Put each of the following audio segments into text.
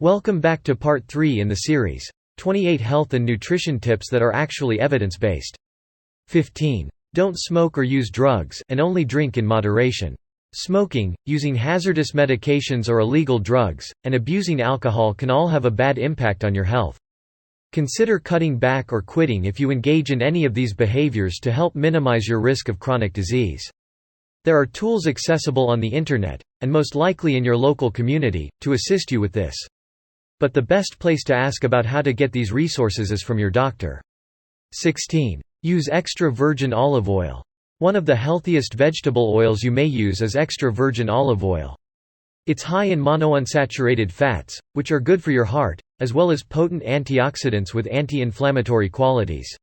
Welcome back to part 3 in the series, 28 health and nutrition tips that are actually evidence-based. 15. Don't smoke or use drugs, and only drink in moderation. Smoking, using hazardous medications or illegal drugs, and abusing alcohol can all have a bad impact on your health. Consider cutting back or quitting if you engage in any of these behaviors to help minimize your risk of chronic disease. There are tools accessible on the internet, and most likely in your local community, to assist you with this. But the best place to ask about how to get these resources is from your doctor. 16. Use extra virgin olive oil. One of the healthiest vegetable oils you may use is extra virgin olive oil. It's high in monounsaturated fats, which are good for your heart, as well as potent antioxidants with anti-inflammatory qualities.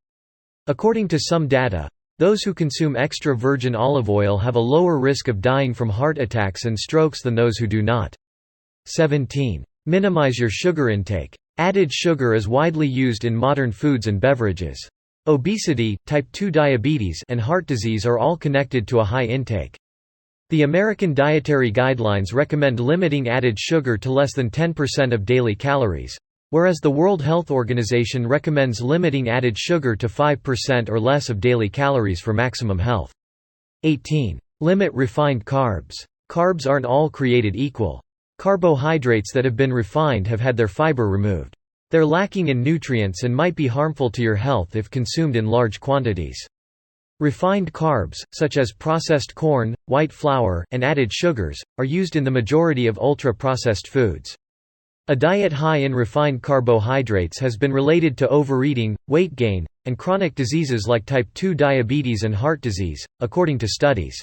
According to some data, those who consume extra virgin olive oil have a lower risk of dying from heart attacks and strokes than those who do not. 17. Minimize your sugar intake. Added sugar is widely used in modern foods and beverages. Obesity, type 2 diabetes, and heart disease are all connected to a high intake. The American Dietary Guidelines recommend limiting added sugar to less than 10% of daily calories, whereas the World Health Organization recommends limiting added sugar to 5% or less of daily calories for maximum health. 18. Limit refined carbs. Carbs aren't all created equal. Carbohydrates that have been refined have had their fiber removed. They're lacking in nutrients and might be harmful to your health if consumed in large quantities. Refined carbs, such as processed corn, white flour, and added sugars, are used in the majority of ultra-processed foods. A diet high in refined carbohydrates has been related to overeating, weight gain, and chronic diseases like type 2 diabetes and heart disease, according to studies.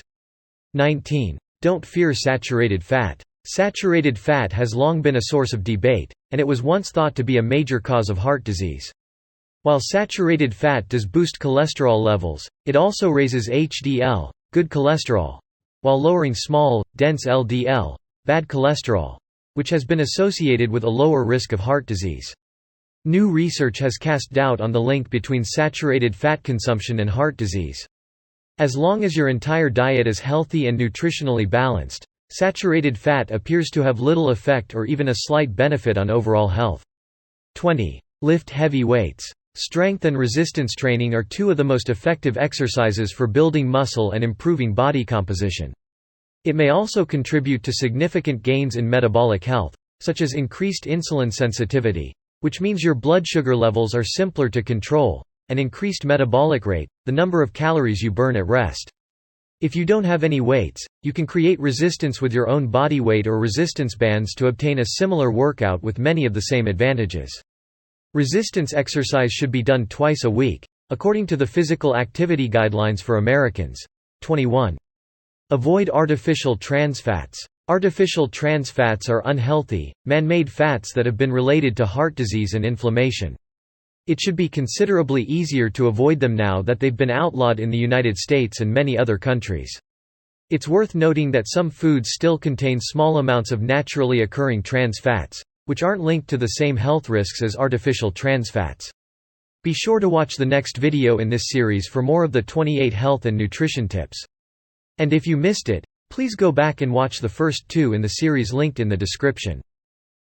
19. Don't fear saturated fat. Saturated fat has long been a source of debate, and it was once thought to be a major cause of heart disease. While saturated fat does boost cholesterol levels, it also raises HDL, good cholesterol, while lowering small, dense LDL, bad cholesterol, which has been associated with a lower risk of heart disease. New research has cast doubt on the link between saturated fat consumption and heart disease. As long as your entire diet is healthy and nutritionally balanced, saturated fat appears to have little effect or even a slight benefit on overall health. 20. Lift heavy weights. Strength and resistance training are two of the most effective exercises for building muscle and improving body composition. It may also contribute to significant gains in metabolic health, such as increased insulin sensitivity, which means your blood sugar levels are simpler to control, and increased metabolic rate, the number of calories you burn at rest. If you don't have any weights, you can create resistance with your own body weight or resistance bands to obtain a similar workout with many of the same advantages. Resistance exercise should be done twice a week, according to the Physical Activity Guidelines for Americans. 21. Avoid artificial trans fats. Artificial trans fats are unhealthy, man-made fats that have been related to heart disease and inflammation. It should be considerably easier to avoid them now that they've been outlawed in the United States and many other countries. It's worth noting that some foods still contain small amounts of naturally occurring trans fats, which aren't linked to the same health risks as artificial trans fats. Be sure to watch the next video in this series for more of the 28 health and nutrition tips. And if you missed it, please go back and watch the first 2 in the series linked in the description.